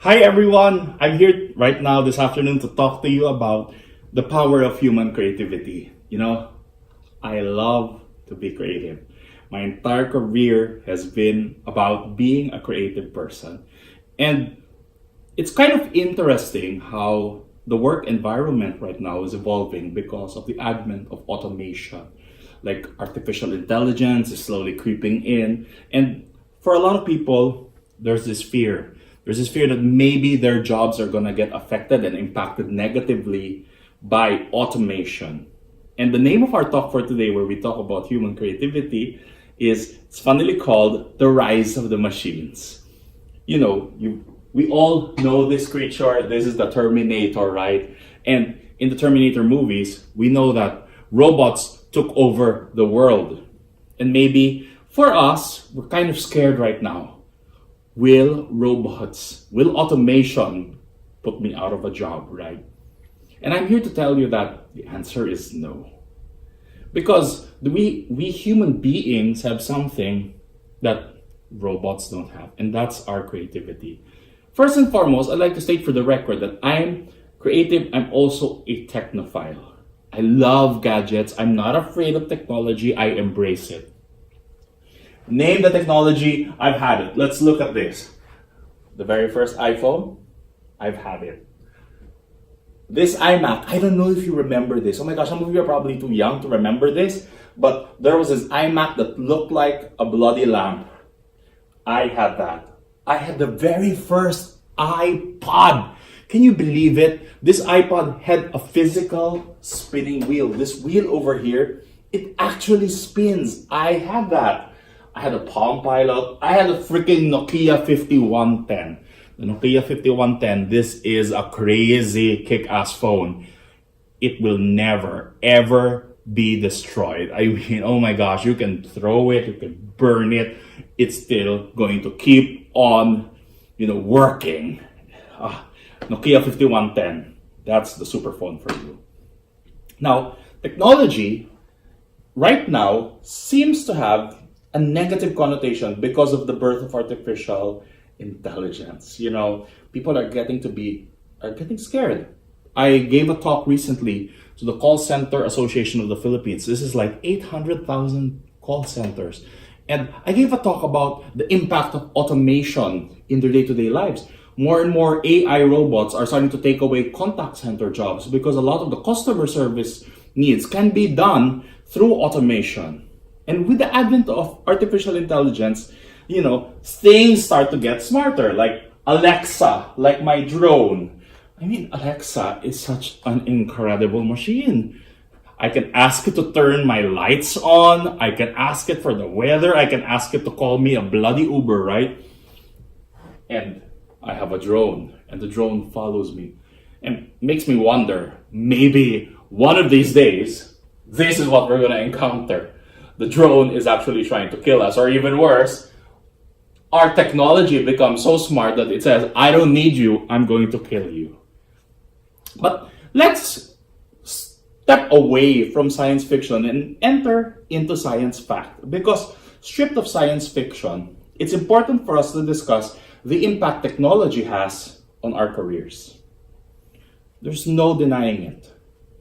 Hi everyone! I'm here right now this afternoon to talk to you about the power of human creativity. I love to be creative. My entire career has been about being a creative person. And it's kind of interesting how the work environment right now is evolving because of the advent of automation. Like artificial intelligence is slowly creeping in. And for a lot of people, there's this fear. There's this fear that maybe their jobs are going to get affected and impacted negatively by automation. And the name of our talk for today, where we talk about human creativity, it's funnily called The Rise of the Machines. We all know this creature. This is the Terminator, right? And in the Terminator movies, we know that robots took over the world. And maybe for us, we're kind of scared right now. Will automation put me out of a job, right? And I'm here to tell you that the answer is no. Because we human beings have something that robots don't have, and that's our creativity. First and foremost, I'd like to state for the record that I'm creative. I'm also a technophile. I love gadgets. I'm not afraid of technology. I embrace it. Name the technology, I've had it. Let's look at this. The very first iPhone, I've had it. This iMac, I don't know if you remember this. Oh my gosh, some of you are probably too young to remember this, but there was this iMac that looked like a bloody lamp. I had that. I had the very first iPod. Can you believe it? This iPod had a physical spinning wheel. This wheel over here, it actually spins. I had that. I had a Palm Pilot. I had a freaking Nokia 5110. The Nokia 5110, this is a crazy kick-ass phone. It will never, ever be destroyed. I mean, oh my gosh, you can throw it, you can burn it. It's still going to keep on, working. Nokia 5110, that's the super phone for you. Now, technology right now seems to have a negative connotation because of the birth of artificial intelligence. People are getting scared. I gave a talk recently to the Call Center Association of the Philippines. This is like 800,000 call centers. And I gave a talk about the impact of automation in their day-to-day lives. More and more AI robots are starting to take away contact center jobs because a lot of the customer service needs can be done through automation. And with the advent of artificial intelligence, things start to get smarter, like Alexa, like my drone. I mean, Alexa is such an incredible machine. I can ask it to turn my lights on. I can ask it for the weather. I can ask it to call me a bloody Uber, right? And I have a drone, and the drone follows me. And makes me wonder, maybe one of these days, this is what we're going to encounter. The drone is actually trying to kill us, or even worse, our technology becomes so smart that it says, I don't need you, I'm going to kill you. But let's step away from science fiction and enter into science fact. Because stripped of science fiction, it's important for us to discuss the impact technology has on our careers. There's no denying it.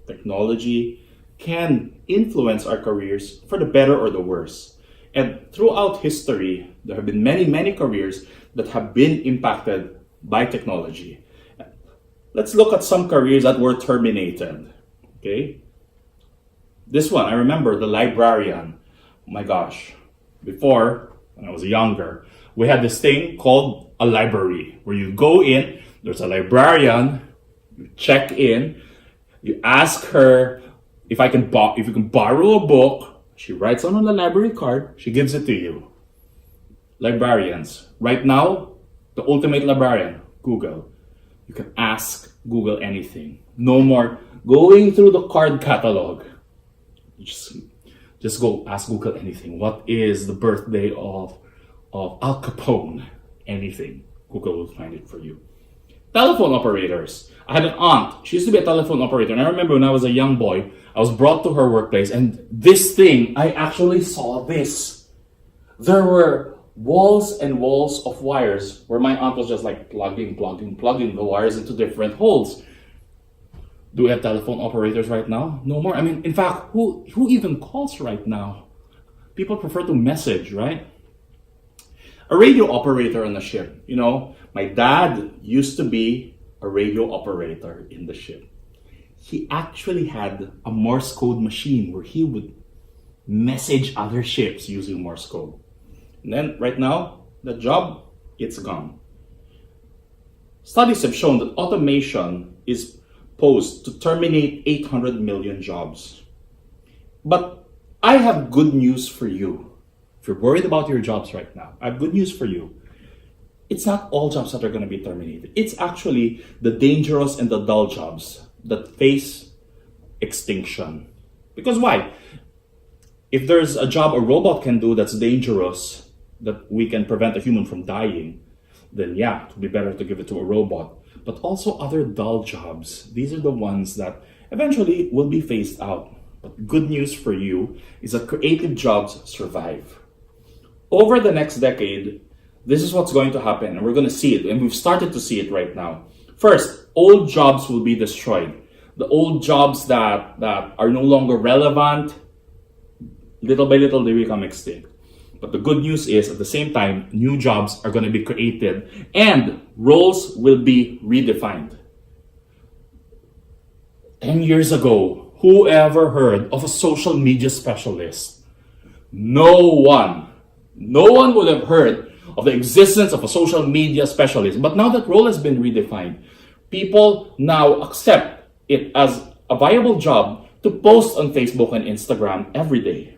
Technology can influence our careers for the better or the worse. And throughout history, there have been many, many careers that have been impacted by technology. Let's look at some careers that were terminated. Okay? This one, I remember the librarian. Oh my gosh. Before, when I was younger, we had this thing called a library where you go in, there's a librarian, you check in, you ask her if you can borrow a book. She writes on the library card, she gives it to you. Librarians. Right now, the ultimate librarian, Google. You can ask Google anything. No more going through the card catalog. Just go ask Google anything. What is the birthday of Al Capone? Anything. Google will find it for you. Telephone operators. I had an aunt. She used to be a telephone operator. And I remember when I was a young boy, I was brought to her workplace. And this thing, I actually saw this. There were walls and walls of wires where my aunt was just like plugging the wires into different holes. Do we have telephone operators right now? No more. I mean, in fact, who even calls right now? People prefer to message, right? A radio operator on the ship. You know, my dad used to be a radio operator in the ship. He actually had a Morse code machine where he would message other ships using Morse code. And then right now, the job, it's gone. Studies have shown that automation is posed to terminate 800 million jobs. But I have good news for you. If you're worried about your jobs right now, I have good news for you. It's not all jobs that are going to be terminated. It's actually the dangerous and the dull jobs that face extinction. Because why? If there's a job a robot can do that's dangerous, that we can prevent a human from dying, then yeah, it would be better to give it to a robot. But also other dull jobs. These are the ones that eventually will be phased out. But good news for you is that creative jobs survive. Over the next decade, this is what's going to happen, and we're going to see it, and we've started to see it right now. First, old jobs will be destroyed. The old jobs that are no longer relevant, little by little, they become extinct. But the good news is, at the same time, new jobs are going to be created and roles will be redefined. 10 years ago, who ever heard of a social media specialist? No one would have heard of the existence of a social media specialist. But now that role has been redefined, people now accept it as a viable job to post on Facebook and Instagram every day.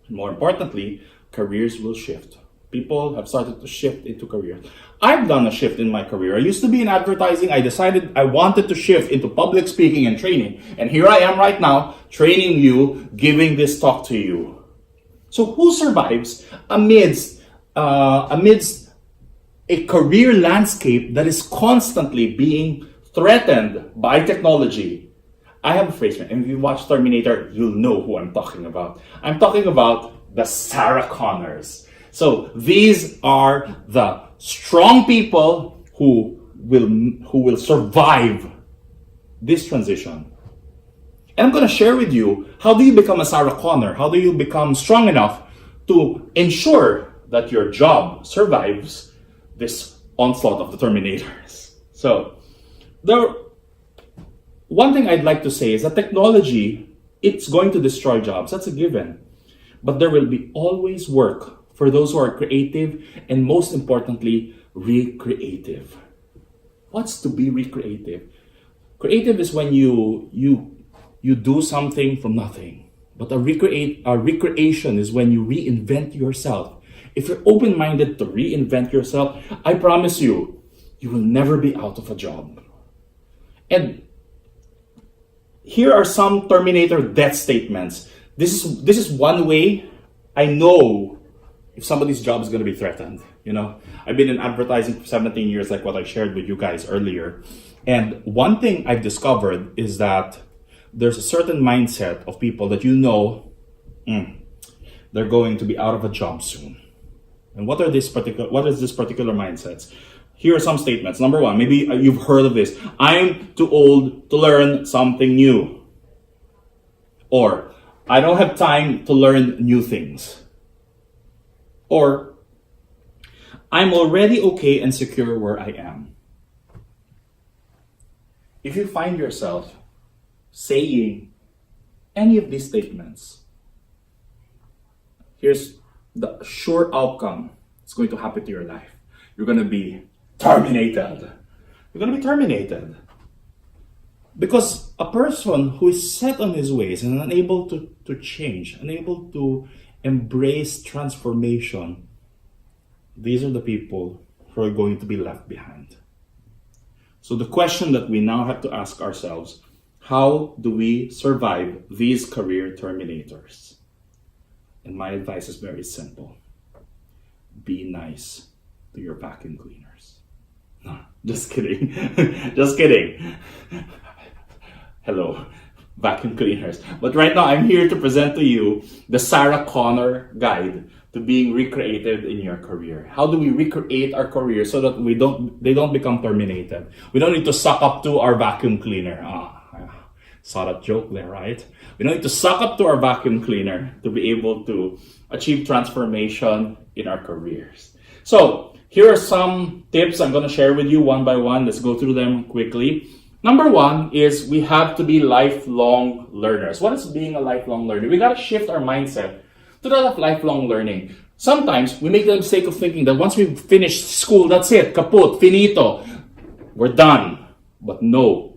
More importantly, careers will shift. People have started to shift into careers. I've done a shift in my career. I used to be in advertising. I decided I wanted to shift into public speaking and training. And here I am right now, training you, giving this talk to you. So who survives amidst a career landscape that is constantly being threatened by technology? I have a phrase, and if you watch Terminator, you'll know who I'm talking about. I'm talking about the Sarah Connors. So these are the strong people who will survive this transition. And I'm going to share with you, how do you become a Sarah Connor? How do you become strong enough to ensure that your job survives this onslaught of the Terminators? So one thing I'd like to say is that technology, it's going to destroy jobs. That's a given. But there will be always work for those who are creative and, most importantly, recreative. What's to be recreative? Creative is when you do something from nothing. But a recreation is when you reinvent yourself. If you're open-minded to reinvent yourself, I promise you, you will never be out of a job. And here are some Terminator death statements. This is one way I know if somebody's job is going to be threatened. You know, I've been in advertising for 17 years, like what I shared with you guys earlier. And one thing I've discovered is that there's a certain mindset of people that they're going to be out of a job soon. And what is this particular mindsets? Here are some statements. Number one, maybe you've heard of this. I'm too old to learn something new. Or, I don't have time to learn new things. Or, I'm already okay and secure where I am. If you find yourself saying any of these statements, here's the sure outcome that's going to happen to your life. You're going to be terminated. You're going to be terminated. Because a person who is set on his ways and unable to change, unable to embrace transformation, these are the people who are going to be left behind. So the question that we now have to ask ourselves, how do we survive these career terminators? And my advice is very simple. Be nice to your vacuum cleaners. No, just kidding. Just kidding. Hello, vacuum cleaners. But right now, I'm here to present to you the Sarah Connor Guide to being recreated in your career. How do we recreate our career so that they don't become terminated? We don't need to suck up to our vacuum cleaner. Saw that joke there, right? We don't need to suck up to our vacuum cleaner to be able to achieve transformation in our careers. So here are some tips I'm going to share with you one by one. Let's go through them quickly. Number one is we have to be lifelong learners. What is being a lifelong learner? We got to shift our mindset to that of lifelong learning. Sometimes we make the mistake of thinking that once we've finished school, that's it, kaput, finito, we're done. But no.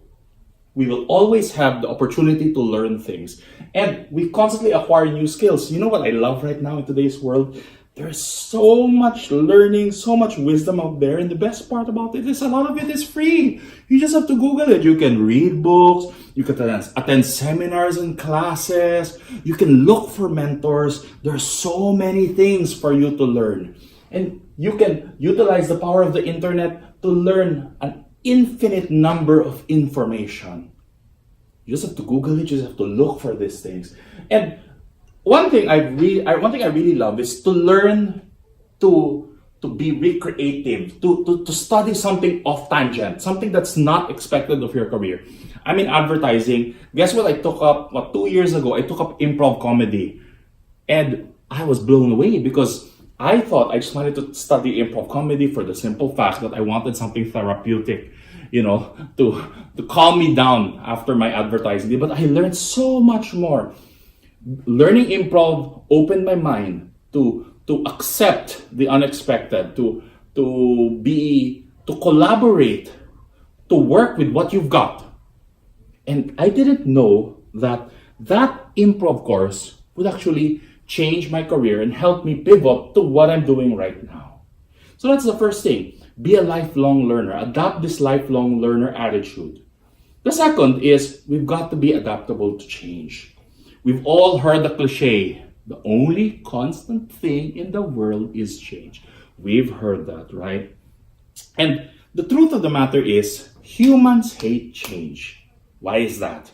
We will always have the opportunity to learn things. And we constantly acquire new skills. You know what I love right now in today's world? There's so much learning, so much wisdom out there. And the best part about it is a lot of it is free. You just have to Google it. You can read books. You can attend seminars and classes. You can look for mentors. There's so many things for you to learn. And you can utilize the power of the internet to learn an infinite number of information. You just have to Google it. You just have to look for these things. And one thing I really love is to learn to be recreative, to study something off tangent, something that's not expected of your career. I'm in advertising. Guess what I took up? 2 years ago, I took up improv comedy, and I was blown away because I thought I just wanted to study improv comedy for the simple fact that I wanted something therapeutic, to calm me down after my advertising day. But I learned so much more. Learning improv opened my mind to accept the unexpected, to collaborate, to work with what you've got. And I didn't know that improv course would actually change my career and help me pivot to what I'm doing right now. So that's the first thing. Be a lifelong learner. Adopt this lifelong learner attitude. The second is we've got to be adaptable to change. We've all heard the cliche, the only constant thing in the world is change. We've heard that, right? And the truth of the matter is humans hate change. Why is that?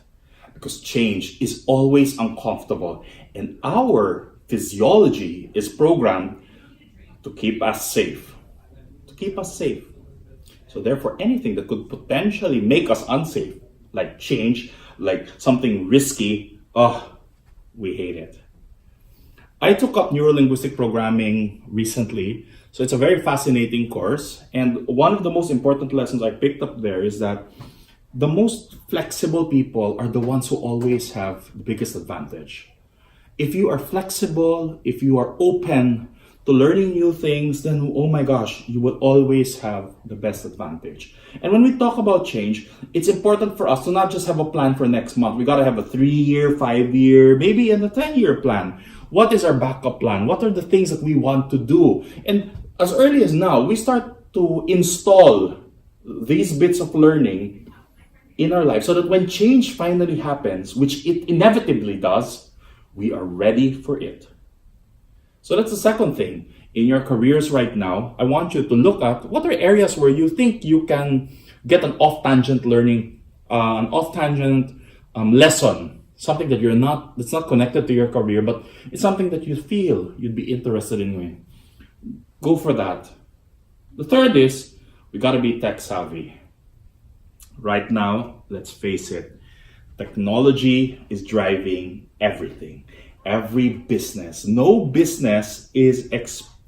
Because change is always uncomfortable, and our physiology is programmed to keep us safe. So therefore, anything that could potentially make us unsafe, like change, like something risky, we hate it. I took up neurolinguistic programming recently, so it's a very fascinating course. And one of the most important lessons I picked up there is that the most flexible people are the ones who always have the biggest advantage. If you are flexible, if you are open to learning new things, then oh my gosh, you will always have the best advantage. And when we talk about change, it's important for us to not just have a plan for next month. We got to have a 3-year, 5-year, maybe even a 10-year plan. What is our backup plan? What are the things that we want to do? And as early as now, we start to install these bits of learning in our life so that when change finally happens, which it inevitably does, we are ready for it. So that's the second thing. In your careers right now, I want you to look at what are areas where you think you can get an off-tangent learning, an off-tangent lesson, something that that's not connected to your career, but it's something that you feel you'd be interested in doing. Go for that. The third is we got to be tech savvy. Right now, let's face it, technology is driving everything. Every business. No business is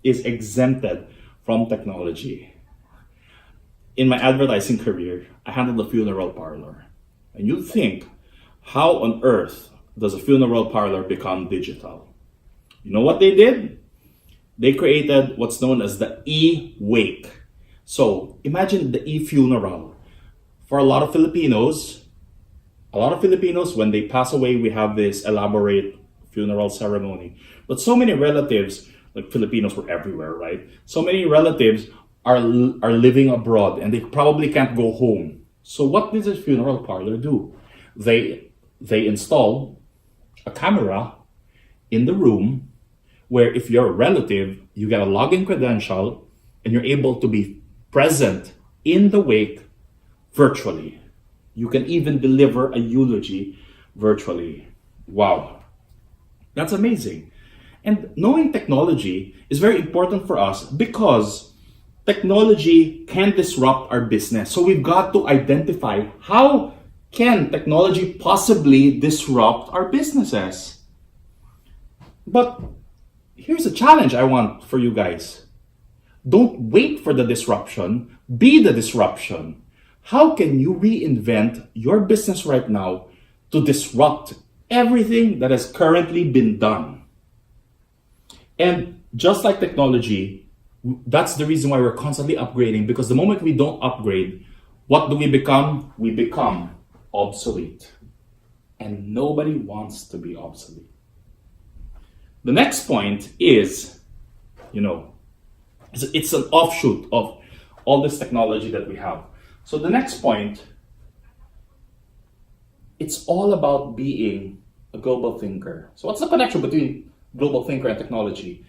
exempted from technology. In my advertising career, I handled a funeral parlor. And you think, how on earth does a funeral parlor become digital? You know what they did? They created what's known as the e-wake. So imagine the e-funeral. For a lot of Filipinos, when they pass away, we have this elaborate funeral ceremony. But so many relatives, like Filipinos were everywhere, right? So many relatives are living abroad and they probably can't go home. So what does a funeral parlor do? They install a camera in the room where if you're a relative, you get a login credential and you're able to be present in the wake virtually. You can even deliver a eulogy virtually. Wow. That's amazing. And knowing technology is very important for us because technology can disrupt our business. So we've got to identify how can technology possibly disrupt our businesses. But here's a challenge I want for you guys. Don't wait for the disruption, be the disruption. How can you reinvent your business right now to disrupt everything that has currently been done? And just like technology, that's the reason why we're constantly upgrading, because the moment we don't upgrade, what do we become? We become obsolete. And nobody wants to be obsolete. The next point is, it's an offshoot of all this technology that we have. So the next point, it's all about being a global thinker. So what's the connection between global thinker and technology?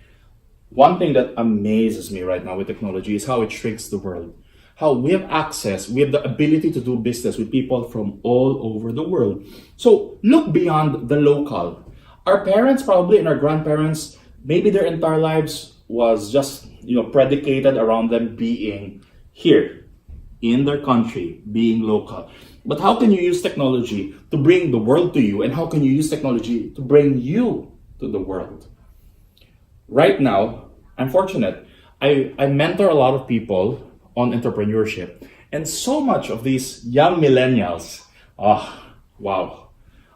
One thing that amazes me right now with technology is how it shrinks the world. How we have access, we have the ability to do business with people from all over the world. So look beyond the local. Our parents probably and our grandparents, maybe their entire lives was just, predicated around them being here in their country, being local. But how can you use technology to bring the world to you? And how can you use technology to bring you to the world? Right now, I'm fortunate. I mentor a lot of people on entrepreneurship. And so much of these young millennials, wow.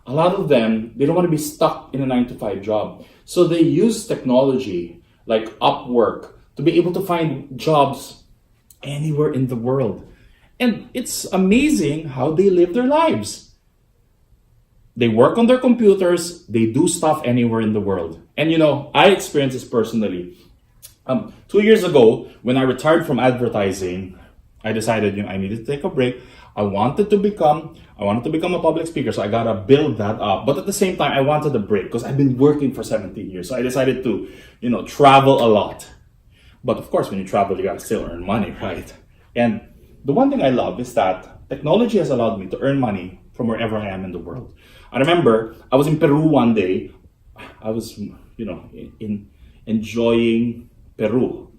A lot of them, they don't want to be stuck in a 9-to-5 job. So they use technology like Upwork to be able to find jobs anywhere in the world. And it's amazing how they live their lives. They work on their computers, they do stuff anywhere in the world. And I experienced this personally. 2 years ago, when I retired from advertising, I decided I needed to take a break. I wanted to become a public speaker, so I gotta build that up. But at the same time, I wanted a break because I've been working for 17 years. So I decided to, travel a lot. But of course, when you travel, you gotta still earn money, right? And the one thing I love is that technology has allowed me to earn money from wherever I am in the world. I remember I was in Peru one day. I was, enjoying Peru,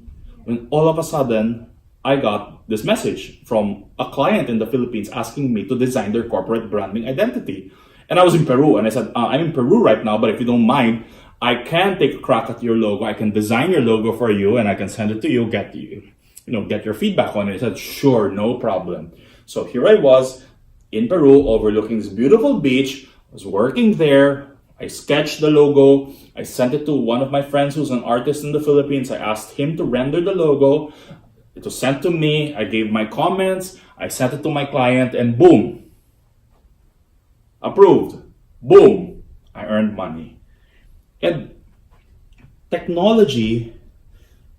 when all of a sudden I got this message from a client in the Philippines asking me to design their corporate branding identity. And I was in Peru and I said, I'm in Peru right now, but if you don't mind, I can take a crack at your logo. I can design your logo for you and I can send it to you, get your feedback on it. I said, sure, no problem. So here I was in Peru overlooking this beautiful beach. I was working there. I sketched the logo. I sent it to one of my friends who's an artist in the Philippines. I asked him to render the logo. It was sent to me. I gave my comments. I sent it to my client and boom. Approved. Boom. I earned money. And technology,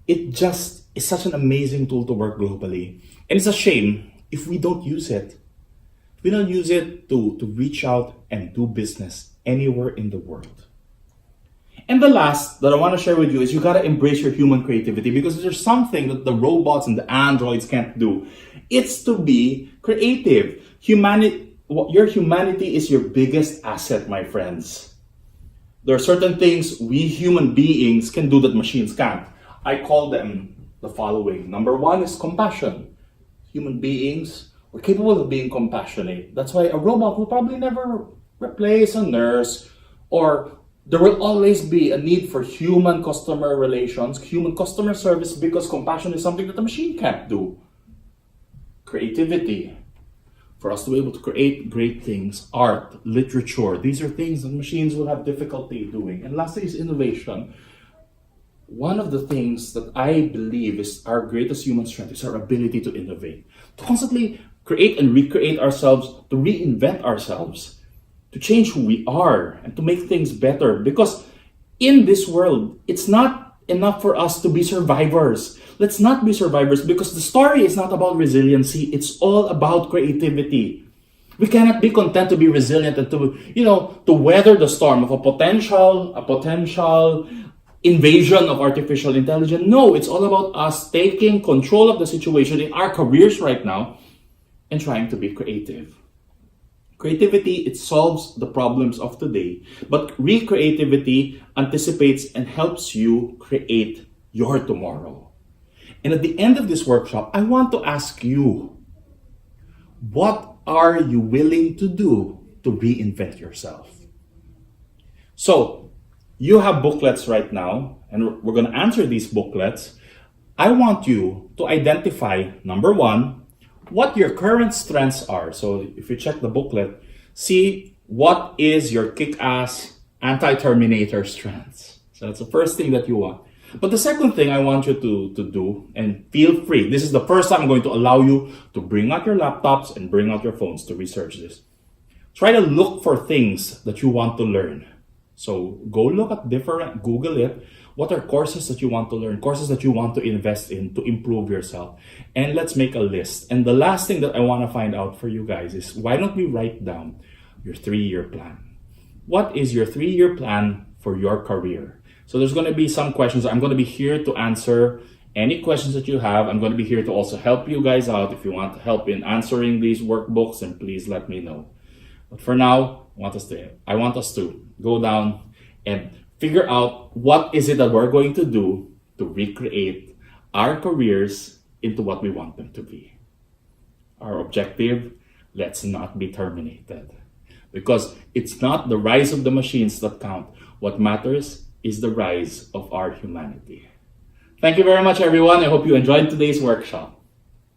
it just is such an amazing tool to work globally. And it's a shame if we don't use it. If we don't use it to reach out and do business anywhere in the world. And the last that I want to share with you is you got to embrace your human creativity, because there's something that the robots and the androids can't do. It's to be creative. Your humanity is your biggest asset, my friends. There are certain things we human beings can do that machines can't. I call them the following. Number one is compassion. Human beings, we're capable of being compassionate. That's why a robot will probably never replace a nurse, or there will always be a need for human customer relations, human customer service, because compassion is something that the machine can't do. Creativity. For us to be able to create great things, art, literature, these are things that machines will have difficulty doing. And lastly is innovation. One of the things that I believe is our greatest human strength is our ability to innovate, to constantly create and recreate ourselves, to reinvent ourselves, to change who we are and to make things better. Because in this world, it's not enough for us to be survivors. Let's not be survivors, because the story is not about resiliency. It's all about creativity. We cannot be content to be resilient and to weather the storm of a potential invasion of artificial intelligence. No, it's all about us taking control of the situation in our careers right now and trying to be creative. Creativity, it solves the problems of today, but recreativity anticipates and helps you create your tomorrow. And at the end of this workshop, I want to ask you, what are you willing to do to reinvent yourself? So, you have booklets right now, and we're going to answer these booklets. I want you to identify, number one, what your current strengths are. So if you check the booklet, see what is your kick-ass anti-Terminator strengths. So that's the first thing that you want. But the second thing I want you to do, and feel free, this is the first time I'm going to allow you to bring out your laptops and bring out your phones to research this. Try to look for things that you want to learn. So go look at Google it. What are courses that you want to learn, courses that you want to invest in to improve yourself? And let's make a list. And the last thing that I want to find out for you guys is, why don't we write down your 3-year plan? What is your 3-year plan for your career? So there's going to be some questions. I'm going to be here to answer any questions that you have. I'm going to be here to also help you guys out. If you want help in answering these workbooks, then please let me know. But for now, I want us to go down and figure out what is it that we're going to do to recreate our careers into what we want them to be. Our objective, let's not be terminated. Because it's not the rise of the machines that count. What matters is the rise of our humanity. Thank you very much, everyone. I hope you enjoyed today's workshop.